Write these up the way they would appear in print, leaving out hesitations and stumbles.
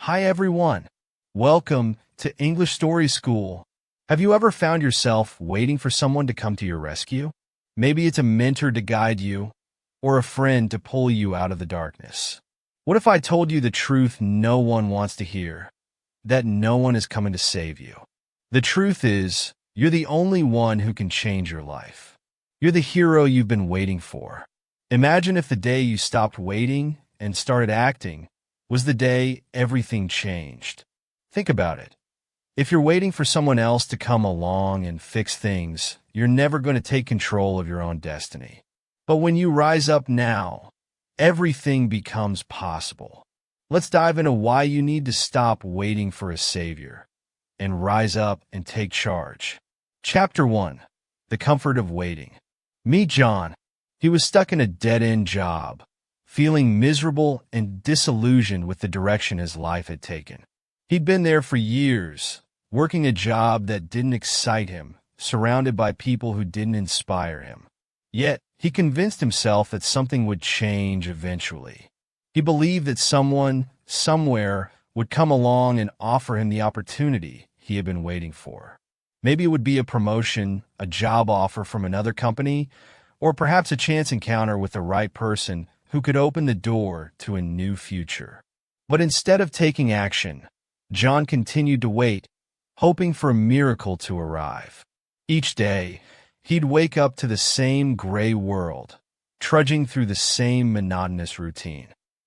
Hi everyone. Welcome to English Story School. Have you ever found yourself waiting for someone to come to your rescue? Maybe it's a mentor to guide you, or a friend to pull you out of the darkness. What if I told you the truth no one wants to hear? That no one is coming to save you. The truth is, you're the only one who can change your life. You're the hero you've been waiting for. Imagine if the day you stopped waiting and started acting was the day everything changed. Think about it. If you're waiting for someone else to come along and fix things, you're never going to take control of your own destiny. But when you rise up now, everything becomes possible. Let's dive into why you need to stop waiting for a savior and rise up and take charge. Chapter 1. The Comfort of Waiting. Meet John. He was stuck in a dead-end job, feeling miserable and disillusioned with the direction his life had taken. He'd been there for years, working a job that didn't excite him, surrounded by people who didn't inspire him. Yet, he convinced himself that something would change eventually. He believed that someone, somewhere, would come along and offer him the opportunity he had been waiting for. Maybe it would be a promotion, a job offer from another company, or perhaps a chance encounter with the right person who could open the door to a new future. But instead of taking action, John continued to wait, hoping for a miracle to arrive. Each day, he'd wake up to the same gray world, trudging through the same monotonous routine.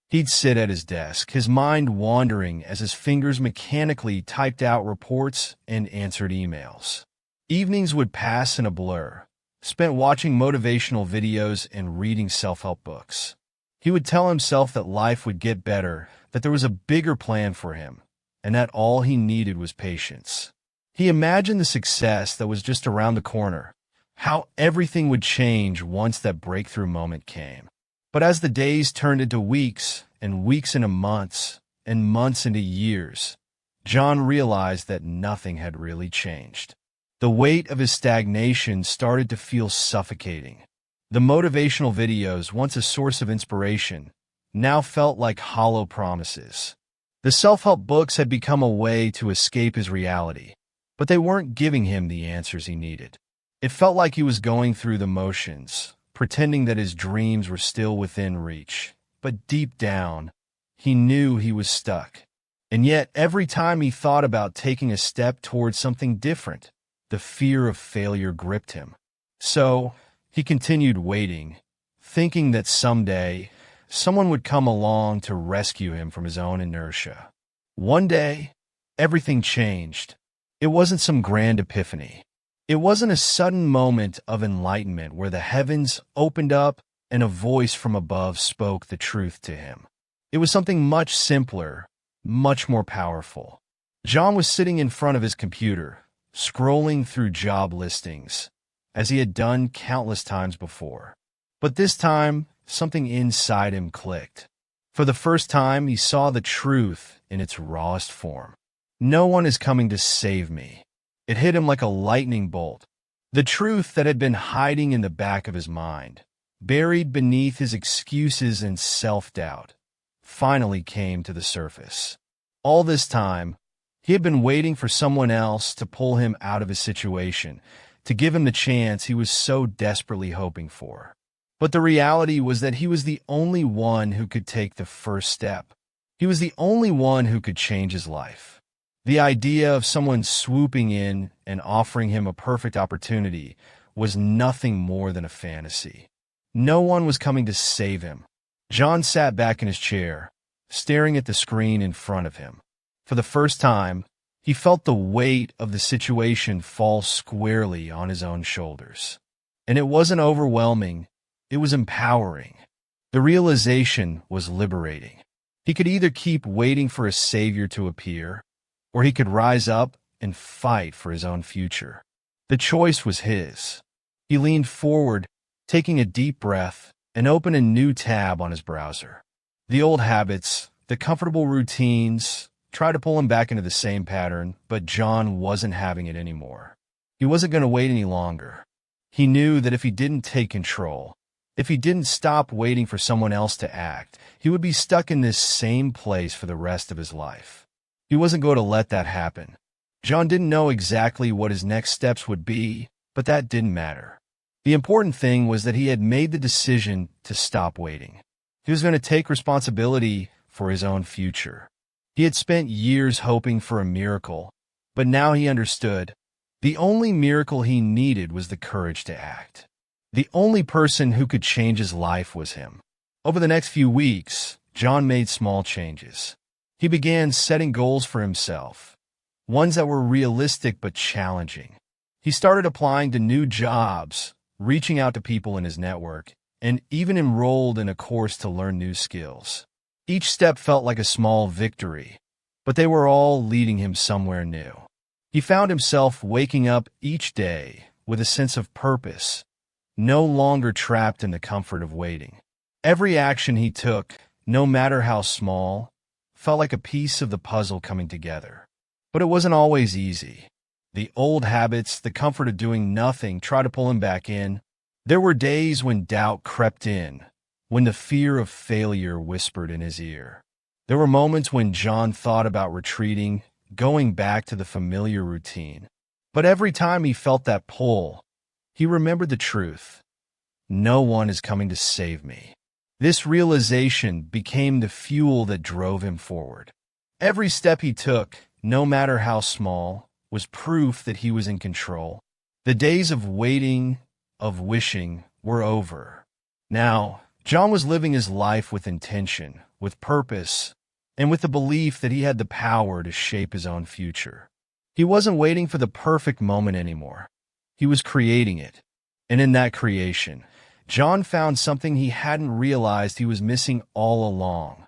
He'd sit at his desk, his mind wandering as his fingers mechanically typed out reports and answered emails. Evenings would pass in a blur, spent watching motivational videos and reading self-help books. He would tell himself that life would get better, that there was a bigger plan for him, and that all he needed was patience. He imagined the success that was just around the corner, how everything would change once that breakthrough moment came. But as the days turned into weeks, and weeks into months, and months into years, John realized that nothing had really changed. The weight of his stagnation started to feel suffocating. The motivational videos, once a source of inspiration, now felt like hollow promises. The self-help books had become a way to escape his reality, but they weren't giving him the answers he needed. It felt like he was going through the motions, pretending that his dreams were still within reach. But deep down, he knew he was stuck. And yet, every time he thought about taking a step towards something different, the fear of failure gripped him. So, he continued waiting, thinking that someday, someone would come along to rescue him from his own inertia. One day, everything changed. It wasn't some grand epiphany. It wasn't a sudden moment of enlightenment where the heavens opened up and a voice from above spoke the truth to him. It was something much simpler, much more powerful. John was sitting in front of his computer, scrolling through job listings, as he had done countless times before. But this time, something inside him clicked. For the first time, he saw the truth in its rawest form. No one is coming to save me. It hit him like a lightning bolt. The truth that had been hiding in the back of his mind, buried beneath his excuses and self-doubt, finally came to the surface. All this time, he had been waiting for someone else to pull him out of his situation, to give him the chance he was so desperately hoping for. But the reality was that he was the only one who could take the first step. He was the only one who could change his life. The idea of someone swooping in and offering him a perfect opportunity was nothing more than a fantasy. No one was coming to save him. John sat back in his chair, staring at the screen in front of him. For the first time, he felt the weight of the situation fall squarely on his own shoulders. And it wasn't overwhelming, it was empowering. The realization was liberating. He could either keep waiting for a savior to appear, or he could rise up and fight for his own future. The choice was his. He leaned forward, taking a deep breath, and opened a new tab on his browser. The old habits, the comfortable routines, tried to pull him back into the same pattern, but John wasn't having it anymore. He wasn't going to wait any longer. He knew that if he didn't take control, if he didn't stop waiting for someone else to act, he would be stuck in this same place for the rest of his life. He wasn't going to let that happen. John didn't know exactly what his next steps would be, but that didn't matter. The important thing was that he had made the decision to stop waiting. He was going to take responsibility for his own future. He had spent years hoping for a miracle, but now he understood. The only miracle he needed was the courage to act. The only person who could change his life was him. Over the next few weeks, John made small changes. He began setting goals for himself, ones that were realistic but challenging. He started applying to new jobs, reaching out to people in his network, and even enrolled in a course to learn new skills. Each step felt like a small victory, but they were all leading him somewhere new. He found himself waking up each day with a sense of purpose, no longer trapped in the comfort of waiting. Every action he took, no matter how small, felt like a piece of the puzzle coming together. But it wasn't always easy. The old habits, the comfort of doing nothing, tried to pull him back in. There were days when doubt crept in, when the fear of failure whispered in his ear. There were moments when John thought about retreating, going back to the familiar routine. But every time he felt that pull, he remembered the truth. No one is coming to save me. This realization became the fuel that drove him forward. Every step he took, no matter how small, was proof that he was in control. The days of waiting, of wishing, were over. Now, John was living his life with intention, with purpose, and with the belief that he had the power to shape his own future. He wasn't waiting for the perfect moment anymore. He was creating it. And in that creation, John found something he hadn't realized he was missing all along: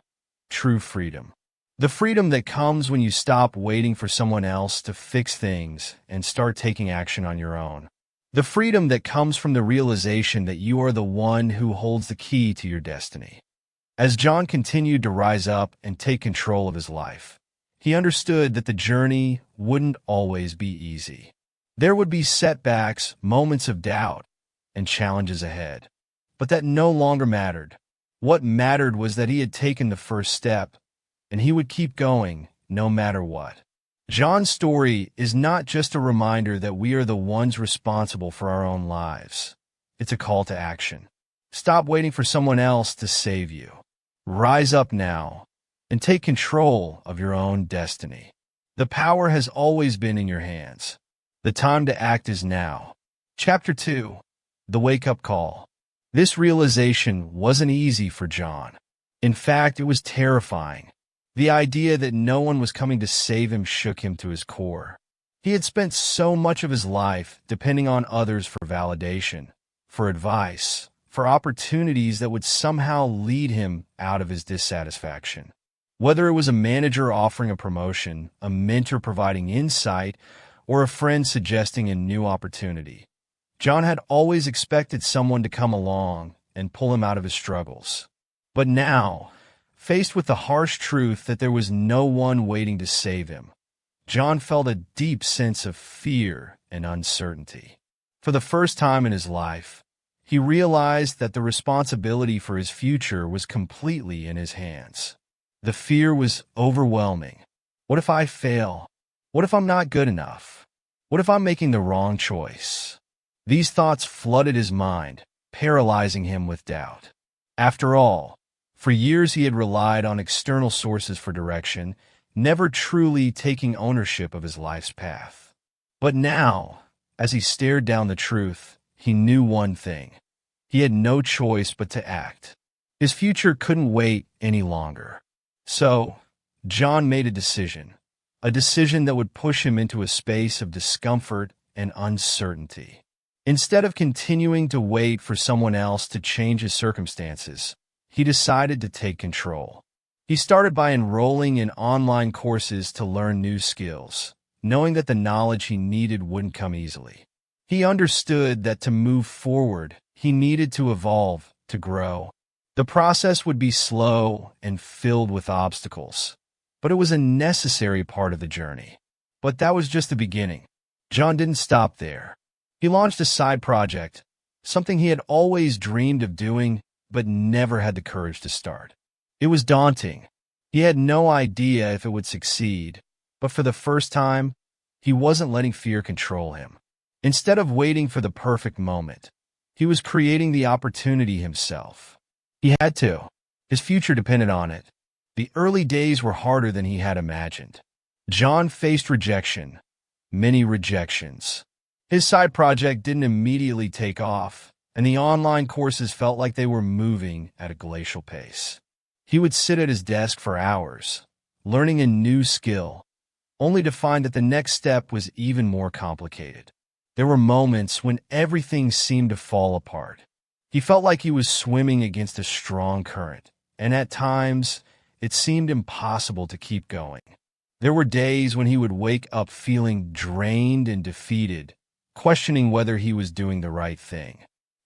true freedom. The freedom that comes when you stop waiting for someone else to fix things and start taking action on your own. The freedom that comes from the realization that you are the one who holds the key to your destiny. As John continued to rise up and take control of his life, he understood that the journey wouldn't always be easy. There would be setbacks, moments of doubt, and challenges ahead. But that no longer mattered. What mattered was that he had taken the first step, and he would keep going no matter what. John's story is not just a reminder that we are the ones responsible for our own lives. It's a call to action. Stop waiting for someone else to save you. Rise up now and take control of your own destiny. The power has always been in your hands. The time to act is now. Chapter 2. The Wake-Up Call. This realization wasn't easy for John. In fact, it was terrifying. The idea that no one was coming to save him shook him to his core. He had spent so much of his life depending on others for validation, for advice, for opportunities that would somehow lead him out of his dissatisfaction. Whether it was a manager offering a promotion, a mentor providing insight, or a friend suggesting a new opportunity, John had always expected someone to come along and pull him out of his struggles. But now, faced with the harsh truth that there was no one waiting to save him, John felt a deep sense of fear and uncertainty. For the first time in his life, he realized that the responsibility for his future was completely in his hands. The fear was overwhelming. What if I fail? What if I'm not good enough? What if I'm making the wrong choice? These thoughts flooded his mind, paralyzing him with doubt. After all, for years he had relied on external sources for direction, never truly taking ownership of his life's path. But now, as he stared down the truth, he knew one thing. He had no choice but to act. His future couldn't wait any longer. So, John made a decision that would push him into a space of discomfort and uncertainty. Instead of continuing to wait for someone else to change his circumstances, he decided to take control. He started by enrolling in online courses to learn new skills, knowing that the knowledge he needed wouldn't come easily. He understood that to move forward, he needed to evolve, to grow. The process would be slow and filled with obstacles, but it was a necessary part of the journey. But that was just the beginning. John didn't stop there. He launched a side project, something he had always dreamed of doing, but never had the courage to start. It was daunting. He had no idea if it would succeed, But for the first time, he wasn't letting fear control him. Instead of waiting for the perfect moment, he was creating the opportunity himself. He had to. His future depended on it. The early days were harder than he had imagined. John faced rejection, many rejections. His side project didn't immediately take off, and the online courses felt like they were moving at a glacial pace. He would sit at his desk for hours, learning a new skill, only to find that the next step was even more complicated. There were moments when everything seemed to fall apart. He felt like he was swimming against a strong current, and at times, it seemed impossible to keep going. There were days when he would wake up feeling drained and defeated, questioning whether he was doing the right thing.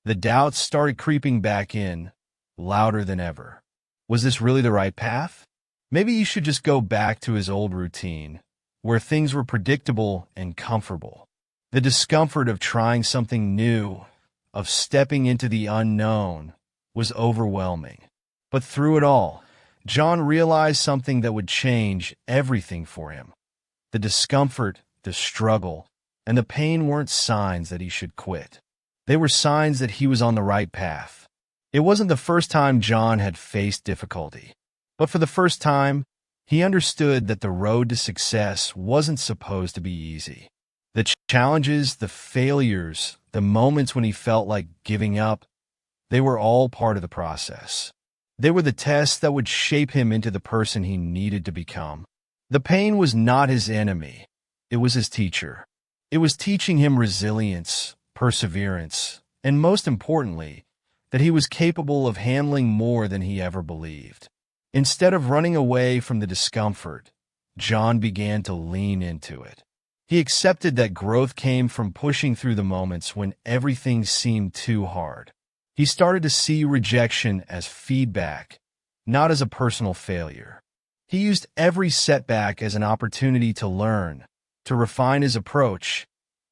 The doubts started creeping back in, louder than ever. Was this really the right path? Maybe he should just go back to his old routine, where things were predictable and comfortable. The discomfort of trying something new, of stepping into the unknown, was overwhelming. But through it all, John realized something that would change everything for him. The discomfort, the struggle, and the pain weren't signs that he should quit. They were signs that he was on the right path. It wasn't the first time John had faced difficulty, but for the first time, he understood that the road to success wasn't supposed to be easy. The challenges, the failures, the moments when he felt like giving up, they were all part of the process. They were the tests that would shape him into the person he needed to become. The pain was not his enemy. It was his teacher. It was teaching him resilience, perseverance, and most importantly, that he was capable of handling more than he ever believed. Instead of running away from the discomfort, John began to lean into it. He accepted that growth came from pushing through the moments when everything seemed too hard. He started to see rejection as feedback, not as a personal failure. He used every setback as an opportunity to learn, to refine his approach,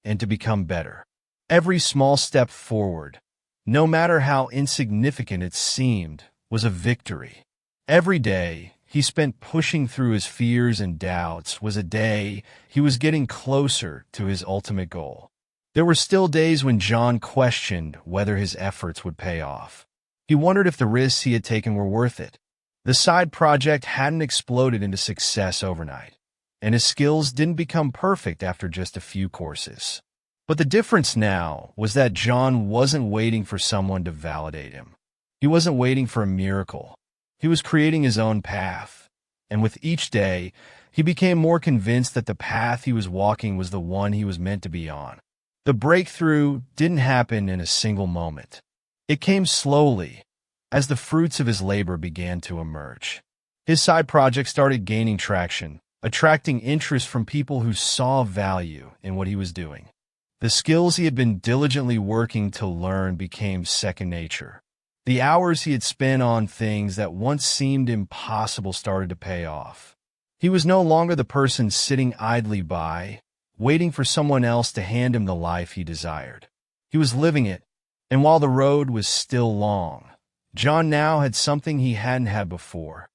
and to become better. Every small step forward, no matter how insignificant it seemed, was a victory. Every day he spent pushing through his fears and doubts was a day he was getting closer to his ultimate goal. There were still days when John questioned whether his efforts would pay off. He wondered if the risks he had taken were worth it. The side project hadn't exploded into success overnight, and his skills didn't become perfect after just a few courses. But the difference now was that John wasn't waiting for someone to validate him. He wasn't waiting for a miracle. He was creating his own path, and with each day, he became more convinced that the path he was walking was the one he was meant to be on. The breakthrough didn't happen in a single moment. It came slowly, as the fruits of his labor began to emerge. His side project started gaining traction, attracting interest from people who saw value in what he was doing. The skills he had been diligently working to learn became second nature. The hours he had spent on things that once seemed impossible started to pay off. He was no longer the person sitting idly by, waiting for someone else to hand him the life he desired. He was living it, and while the road was still long, John now had something he hadn't had before: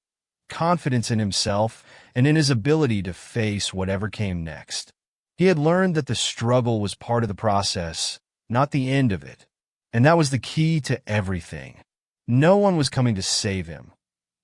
confidence in himself and in his ability to face whatever came next. He had learned that the struggle was part of the process, not the end of it. And that was the key to everything. No one was coming to save him,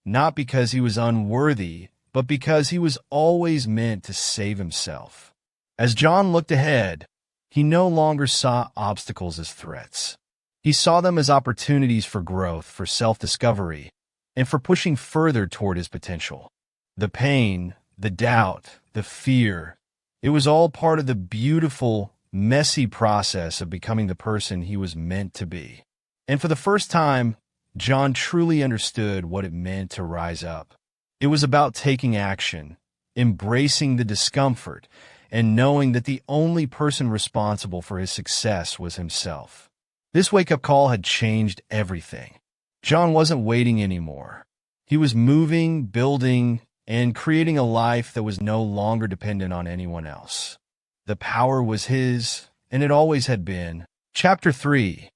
not because he was unworthy, but because he was always meant to save himself. As John looked ahead, he no longer saw obstacles as threats. He saw them as opportunities for growth, for self-discovery, and for pushing further toward his potential. The pain, the doubt, the fear, it was all part of the beautiful, messy process of becoming the person he was meant to be. And for the first time, John truly understood what it meant to rise up. It was about taking action, embracing the discomfort, and knowing that the only person responsible for his success was himself. This wake-up call had changed everything. John wasn't waiting anymore. He was moving, building, and creating a life that was no longer dependent on anyone else. The power was his, and it always had been. Chapter 3.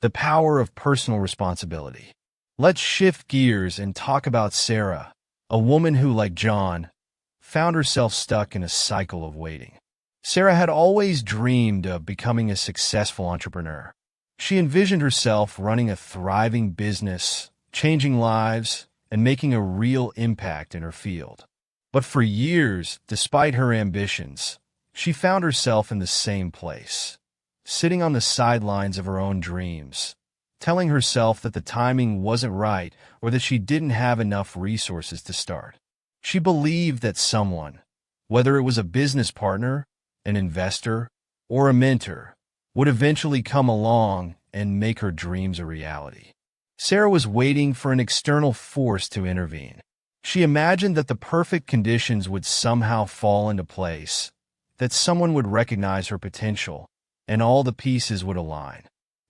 The Power of Personal Responsibility. Let's shift gears and talk about Sarah, a woman who, like John, found herself stuck in a cycle of waiting. Sarah had always dreamed of becoming a successful entrepreneur. She envisioned herself running a thriving business, changing lives, and making a real impact in her field. But for years, despite her ambitions, she found herself in the same place, sitting on the sidelines of her own dreams, telling herself that the timing wasn't right or that she didn't have enough resources to start. She believed that someone, whether it was a business partner, an investor, or a mentor, would eventually come along and make her dreams a reality. Sarah was waiting for an external force to intervene. She imagined that the perfect conditions would somehow fall into place, that someone would recognize her potential, and all the pieces would align.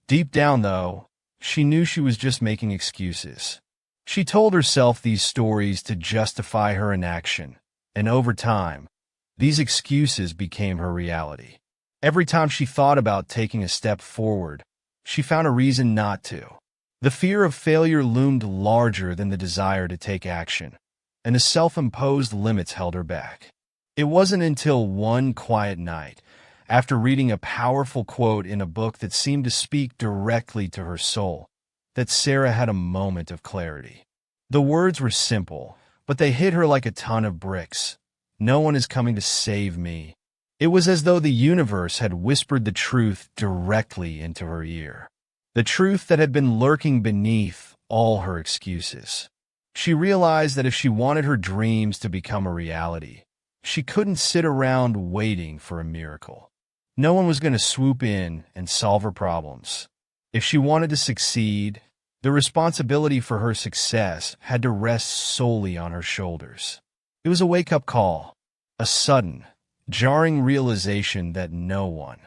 Deep down, though, she knew she was just making excuses. She told herself these stories to justify her inaction, and over time, these excuses became her reality. Every time she thought about taking a step forward, she found a reason not to. The fear of failure loomed larger than the desire to take action, and the self-imposed limits held her back. It wasn't until one quiet night, after reading a powerful quote in a book that seemed to speak directly to her soul, that Sarah had a moment of clarity. The words were simple, but they hit her like a ton of bricks. "No one is coming to save me." It was as though the universe had whispered the truth directly into her ear. The truth that had been lurking beneath all her excuses. She realized that if she wanted her dreams to become a reality, she couldn't sit around waiting for a miracle. No one was going to swoop in and solve her problems. If she wanted to succeed, the responsibility for her success had to rest solely on her shoulders. It was a wake-up call, a sudden, jarring realization that no one,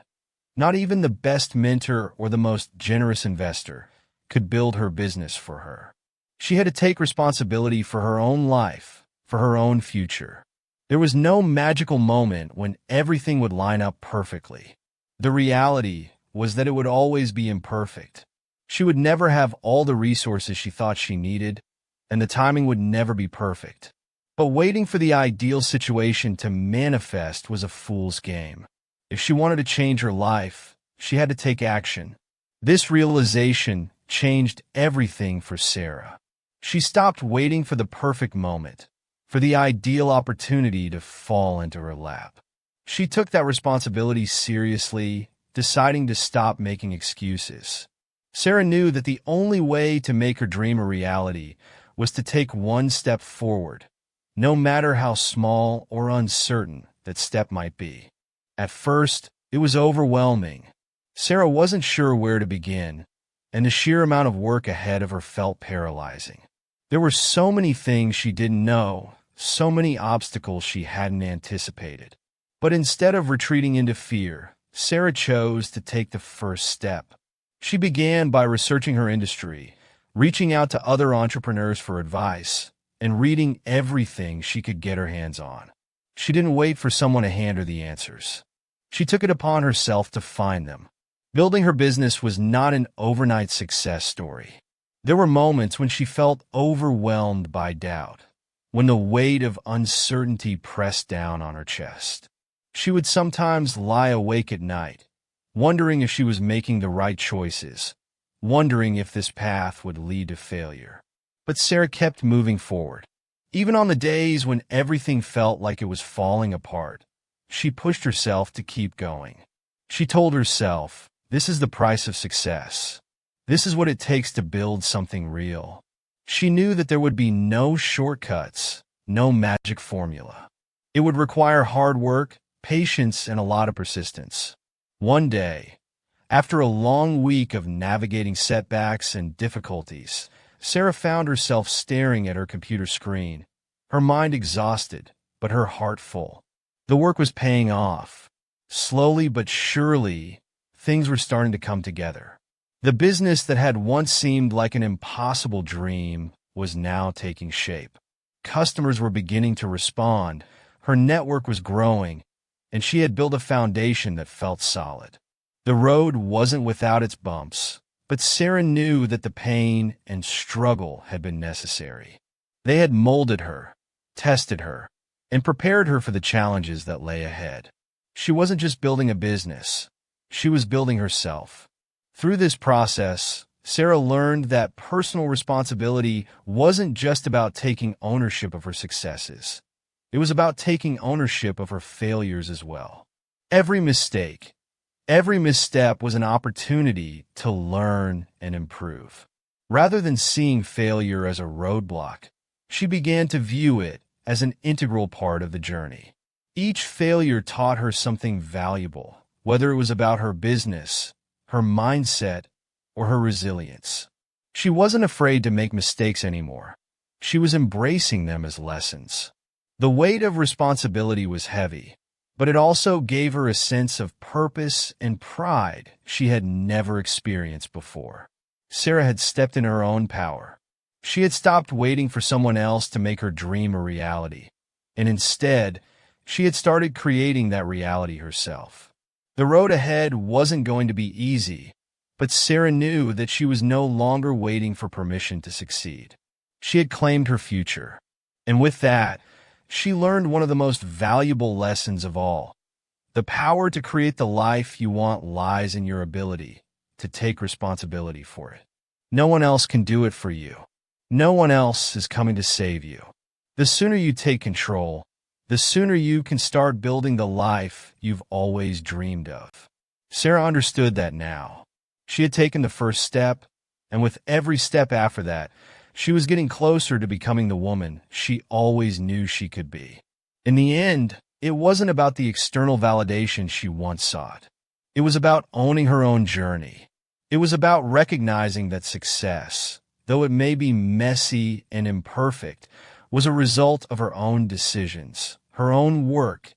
not even the best mentor or the most generous investor, could build her business for her. She had to take responsibility for her own life, for her own future. There was no magical moment when everything would line up perfectly. The reality was that it would always be imperfect. She would never have all the resources she thought she needed, and the timing would never be perfect. But waiting for the ideal situation to manifest was a fool's game. If she wanted to change her life, she had to take action. This realization changed everything for Sarah. She stopped waiting for the perfect moment, for the ideal opportunity to fall into her lap. She took that responsibility seriously, deciding to stop making excuses. Sarah knew that the only way to make her dream a reality was to take one step forward, no matter how small or uncertain that step might be. At first, it was overwhelming. Sarah wasn't sure where to begin, and the sheer amount of work ahead of her felt paralyzing. There were so many things she didn't know, so many obstacles she hadn't anticipated. But instead of retreating into fear, Sarah chose to take the first step. She began by researching her industry, reaching out to other entrepreneurs for advice, and reading everything she could get her hands on. She didn't wait for someone to hand her the answers. She took it upon herself to find them. Building her business was not an overnight success story. There were moments when she felt overwhelmed by doubt, when the weight of uncertainty pressed down on her chest. She would sometimes lie awake at night, wondering if she was making the right choices, wondering if this path would lead to failure. But Sarah kept moving forward. Even on the days when everything felt like it was falling apart, she pushed herself to keep going. She told herself, "This is the price of success. This is what it takes to build something real." She knew that there would be no shortcuts, no magic formula. It would require hard work, patience, and a lot of persistence. One day, after a long week of navigating setbacks and difficulties, Sarah found herself staring at her computer screen, her mind exhausted, but her heart full. The work was paying off. Slowly but surely, things were starting to come together. The business that had once seemed like an impossible dream was now taking shape. Customers were beginning to respond, her network was growing, and she had built a foundation that felt solid. The road wasn't without its bumps, but Sarah knew that the pain and struggle had been necessary. They had molded her, tested her, and prepared her for the challenges that lay ahead. She wasn't just building a business, she was building herself. Through this process, Sarah learned that personal responsibility wasn't just about taking ownership of her successes. It was about taking ownership of her failures as well. Every mistake, every misstep was an opportunity to learn and improve. Rather than seeing failure as a roadblock, she began to view it as an integral part of the journey. Each failure taught her something valuable, whether it was about her business, her mindset, or her resilience. She wasn't afraid to make mistakes anymore. She was embracing them as lessons. The weight of responsibility was heavy, but it also gave her a sense of purpose and pride she had never experienced before. Sarah had stepped in her own power. She had stopped waiting for someone else to make her dream a reality, and instead, she had started creating that reality herself. The road ahead wasn't going to be easy, but Sarah knew that she was no longer waiting for permission to succeed. She had claimed her future, and with that, she learned one of the most valuable lessons of all. The power to create the life you want lies in your ability to take responsibility for it. No one else can do it for you. No one else is coming to save you. The sooner you take control, the sooner you can start building the life you've always dreamed of. Sarah understood that now. She had taken the first step, and with every step after that, she was getting closer to becoming the woman she always knew she could be. In the end, it wasn't about the external validation she once sought. It was about owning her own journey. It was about recognizing that success, though it may be messy and imperfect, was a result of her own decisions, her own work,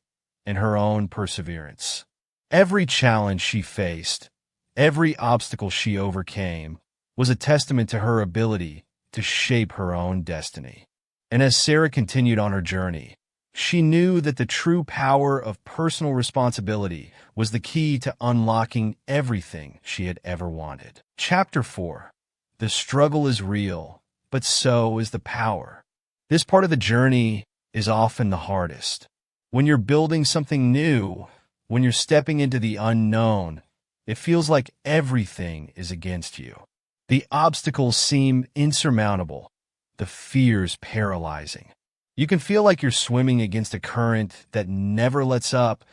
and her own perseverance. Every challenge she faced, every obstacle she overcame, was a testament to her ability to shape her own destiny. And as Sarah continued on her journey, she knew that the true power of personal responsibility was the key to unlocking everything she had ever wanted. Chapter 4. The struggle is real, but so is the power. This part of the journey is often the hardest. When you're building something new, when you're stepping into the unknown, it feels like everything is against you. The obstacles seem insurmountable, the fears paralyzing. You can feel like you're swimming against a current that never lets up,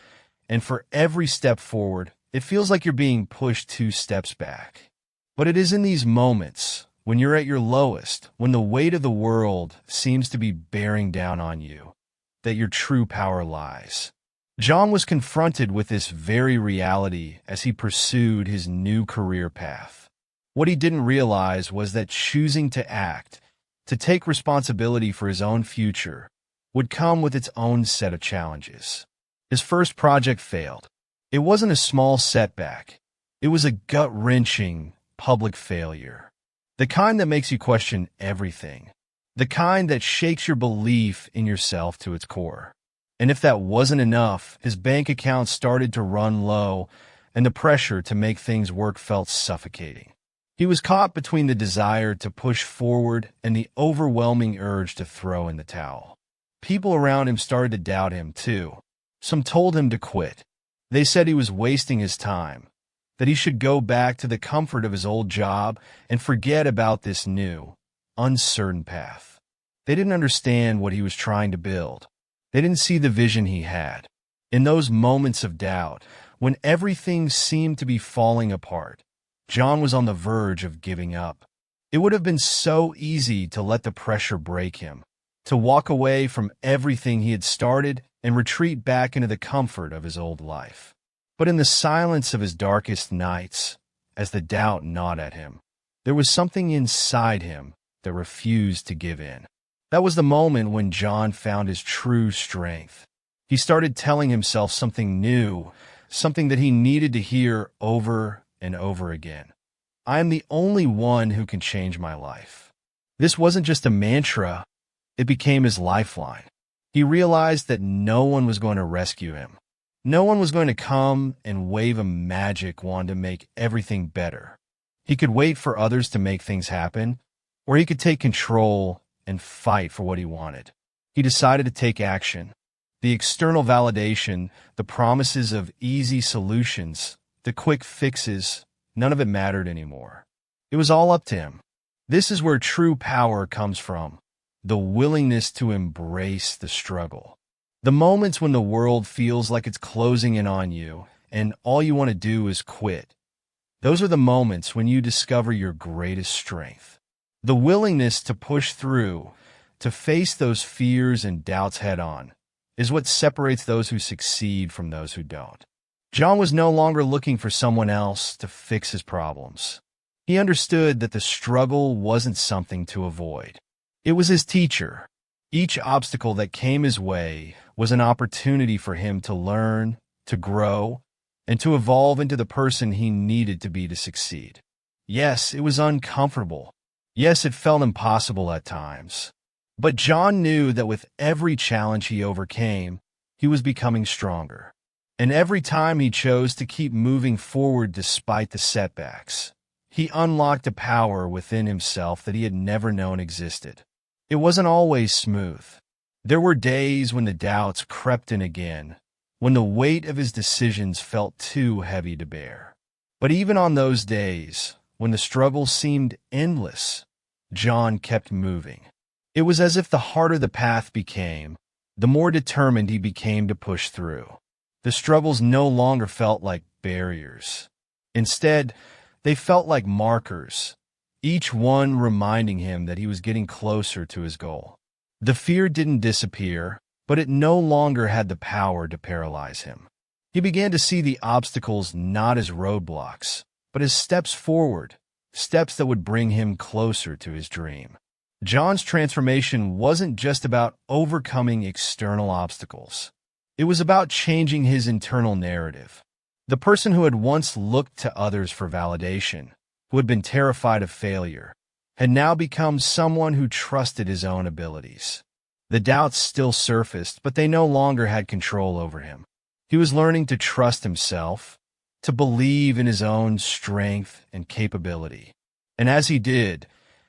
and for every step forward, it feels like you're being pushed 2 steps back. But it is in these moments, when you're at your lowest, when the weight of the world seems to be bearing down on you, that your true power lies. John was confronted with this very reality as he pursued his new career path. What he didn't realize was that choosing to act, to take responsibility for his own future, would come with its own set of challenges. His first project failed. It wasn't a small setback. It was a gut-wrenching public failure. The kind that makes you question everything. The kind that shakes your belief in yourself to its core. And if that wasn't enough, his bank account started to run low, and the pressure to make things work felt suffocating. He was caught between the desire to push forward and the overwhelming urge to throw in the towel. People around him started to doubt him, too. Some told him to quit. They said he was wasting his time, that he should go back to the comfort of his old job and forget about this new, uncertain path. They didn't understand what he was trying to build. They didn't see the vision he had. In those moments of doubt, when everything seemed to be falling apart, John was on the verge of giving up. It would have been so easy to let the pressure break him, to walk away from everything he had started and retreat back into the comfort of his old life. But in the silence of his darkest nights, as the doubt gnawed at him, there was something inside him that refused to give in. That was the moment when John found his true strength. He started telling himself something new, something that he needed to hear over and over again. I am the only one who can change my life. This wasn't just a mantra, it became his lifeline. He realized that no one was going to rescue him. No one was going to come and wave a magic wand to make everything better. He could wait for others to make things happen, or he could take control and fight for what he wanted. He decided to take action. The external validation, the promises of easy solutions, the quick fixes, none of it mattered anymore. It was all up to him. This is where true power comes from, the willingness to embrace the struggle. The moments when the world feels like it's closing in on you and all you want to do is quit. Those are the moments when you discover your greatest strength. The willingness to push through, to face those fears and doubts head on, is what separates those who succeed from those who don't. John was no longer looking for someone else to fix his problems. He understood that the struggle wasn't something to avoid. It was his teacher. Each obstacle that came his way was an opportunity for him to learn, to grow, and to evolve into the person he needed to be to succeed. Yes, it was uncomfortable. Yes, it felt impossible at times. But John knew that with every challenge he overcame, he was becoming stronger. And every time he chose to keep moving forward despite the setbacks, he unlocked a power within himself that he had never known existed. It wasn't always smooth. There were days when the doubts crept in again, when the weight of his decisions felt too heavy to bear. But even on those days, when the struggle seemed endless, John kept moving. It was as if the harder the path became, the more determined he became to push through. The struggles no longer felt like barriers. Instead, they felt like markers, each one reminding him that he was getting closer to his goal. The fear didn't disappear, but it no longer had the power to paralyze him. He began to see the obstacles not as roadblocks, but as steps forward, steps that would bring him closer to his dream. John's transformation wasn't just about overcoming external obstacles. It was about changing his internal narrative. The person who had once looked to others for validation, who had been terrified of failure, had now become someone who trusted his own abilities. The doubts still surfaced, but they no longer had control over him. He was learning to trust himself, to believe in his own strength and capability. And as he did,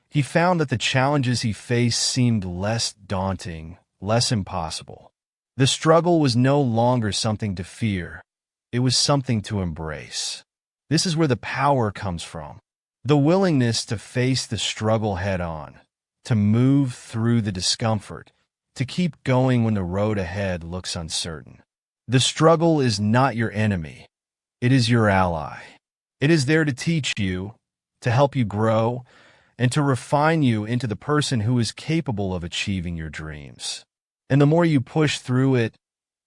he found that the challenges he faced seemed less daunting, less impossible. The struggle was no longer something to fear. It was something to embrace. This is where the power comes from. The willingness to face the struggle head on, to move through the discomfort, to keep going when the road ahead looks uncertain. The struggle is not your enemy. It is your ally. It is there to teach you, to help you grow, and to refine you into the person who is capable of achieving your dreams. And the more you push through it,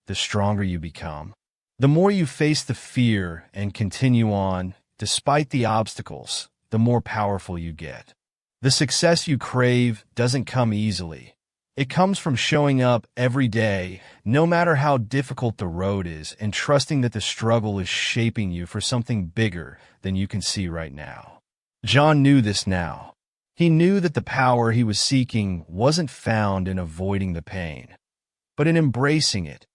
the stronger you become. The more you face the fear and continue on, despite the obstacles, the more powerful you get. The success you crave doesn't come easily. It comes from showing up every day, no matter how difficult the road is, and trusting that the struggle is shaping you for something bigger than you can see right now. John knew this now. He knew that the power he was seeking wasn't found in avoiding the pain, but in embracing it,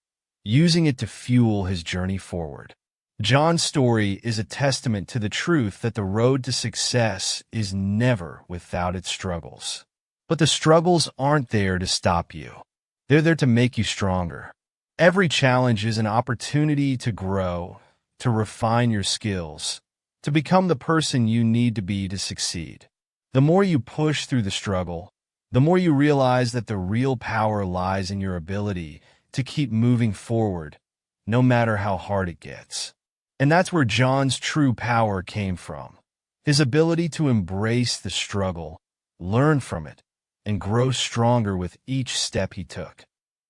using it to fuel his journey forward. John's story is a testament to the truth that the road to success is never without its struggles. But the struggles aren't there to stop you. They're there to make you stronger. Every challenge is an opportunity to grow, to refine your skills, to become the person you need to be to succeed. The more you push through the struggle, the more you realize that the real power lies in your ability to keep moving forward, no matter how hard it gets. And that's where John's true power came from. His ability to embrace the struggle, learn from it, and grow stronger with each step he took.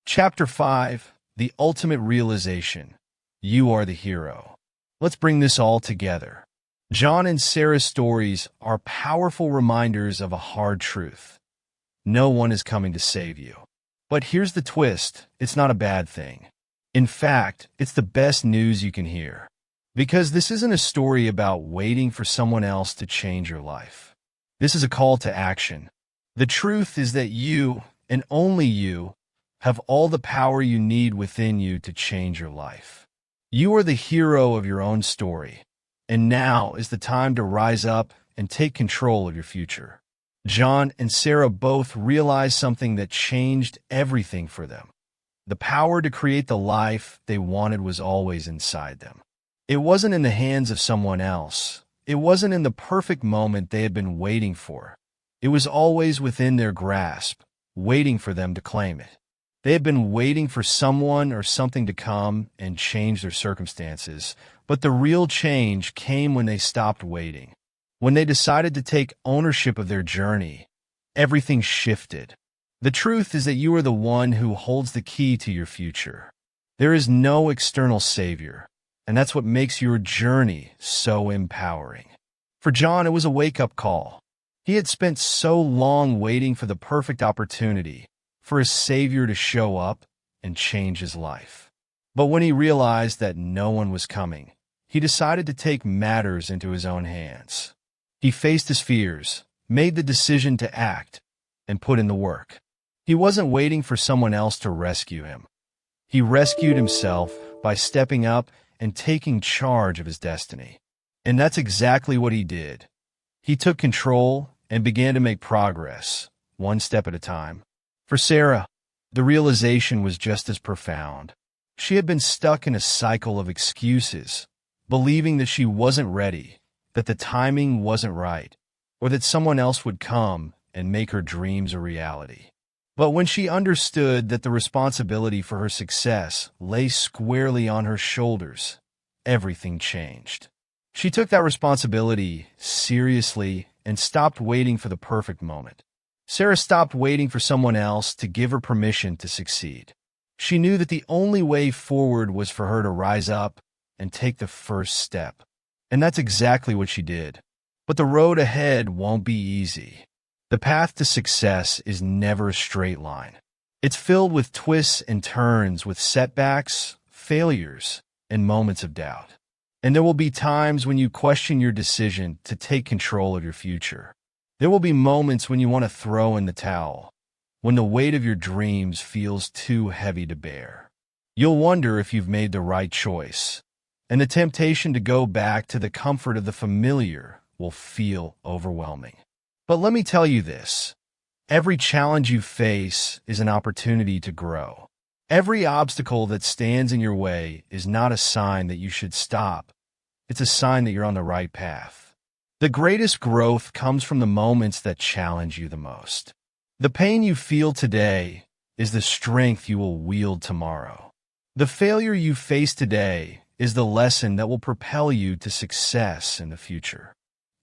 Chapter 5, The Ultimate Realization. You are the hero. Let's bring this all together. John and Sarah's stories are powerful reminders of a hard truth. No one is coming to save you. But here's the twist. It's not a bad thing. In fact, it's the best news you can hear. Because this isn't a story about waiting for someone else to change your life. This is a call to action. The truth is that you, and only you, have all the power you need within you to change your life. You are the hero of your own story, and now is the time to rise up and take control of your future. John and Sarah both realized something that changed everything for them. The power to create the life they wanted was always inside them. It wasn't in the hands of someone else. It wasn't in the perfect moment they had been waiting for. It was always within their grasp, waiting for them to claim it. They had been waiting for someone or something to come and change their circumstances, but the real change came when they stopped waiting. When they decided to take ownership of their journey, everything shifted. The truth is that you are the one who holds the key to your future. There is no external savior, and that's what makes your journey so empowering. For John, it was a wake-up call. He had spent so long waiting for the perfect opportunity, for a savior to show up and change his life. But when he realized that no one was coming, he decided to take matters into his own hands. He faced his fears, made the decision to act, and put in the work. He wasn't waiting for someone else to rescue him. He rescued himself by stepping up and taking charge of his destiny. And that's exactly what he did. He took control and began to make progress, one step at a time. For Sarah, the realization was just as profound. She had been stuck in a cycle of excuses, believing that she wasn't ready, that the timing wasn't right, or that someone else would come and make her dreams a reality. But when she understood that the responsibility for her success lay squarely on her shoulders, everything changed. She took that responsibility seriously and stopped waiting for the perfect moment. Sarah stopped waiting for someone else to give her permission to succeed. She knew that the only way forward was for her to rise up and take the first step. And that's exactly what she did. But the road ahead won't be easy. The path to success is never a straight line. It's filled with twists and turns, with setbacks, failures, and moments of doubt. And there will be times when you question your decision to take control of your future. There will be moments when you want to throw in the towel, when the weight of your dreams feels too heavy to bear. You'll wonder if you've made the right choice, and the temptation to go back to the comfort of the familiar will feel overwhelming. But let me tell you this, every challenge you face is an opportunity to grow. Every obstacle that stands in your way is not a sign that you should stop. It's a sign that you're on the right path. The greatest growth comes from the moments that challenge you the most. The pain you feel today is the strength you will wield tomorrow. The failure you face today is the lesson that will propel you to success in the future.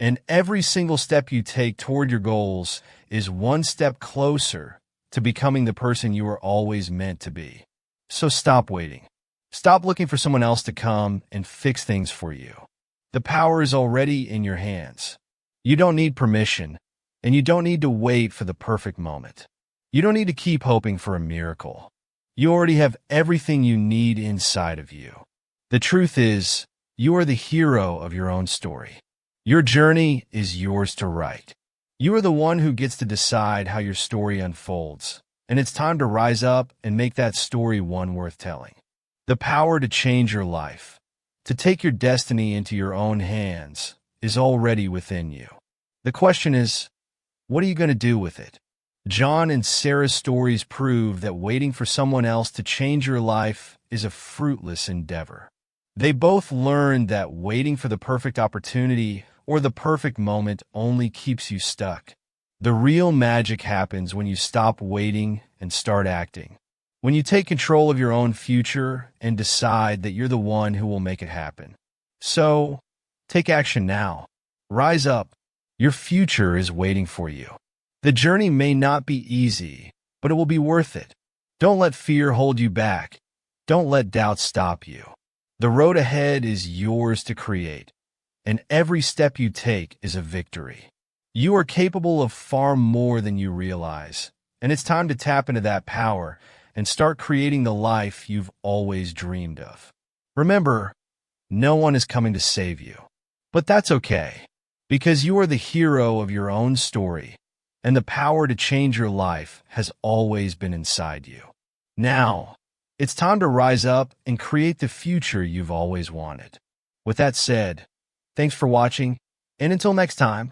And every single step you take toward your goals is one step closer to becoming the person you were always meant to be. So stop waiting. Stop looking for someone else to come and fix things for you. The power is already in your hands. You don't need permission, and you don't need to wait for the perfect moment. You don't need to keep hoping for a miracle. You already have everything you need inside of you. The truth is, you are the hero of your own story. Your journey is yours to write. You are the one who gets to decide how your story unfolds, and it's time to rise up and make that story one worth telling. The power to change your life, to take your destiny into your own hands, is already within you. The question is, what are you going to do with it? John and Sarah's stories prove that waiting for someone else to change your life is a fruitless endeavor. They both learned that waiting for the perfect opportunity or the perfect moment only keeps you stuck. The real magic happens when you stop waiting and start acting. When you take control of your own future and decide that you're the one who will make it happen. So, take action now. Rise up. Your future is waiting for you. The journey may not be easy, but it will be worth it. Don't let fear hold you back. Don't let doubt stop you. The road ahead is yours to create, and every step you take is a victory. You are capable of far more than you realize, and it's time to tap into that power and start creating the life you've always dreamed of. Remember, no one is coming to save you, but that's okay, because you are the hero of your own story, and the power to change your life has always been inside you. Now, it's time to rise up and create the future you've always wanted. With that said, thanks for watching, and until next time,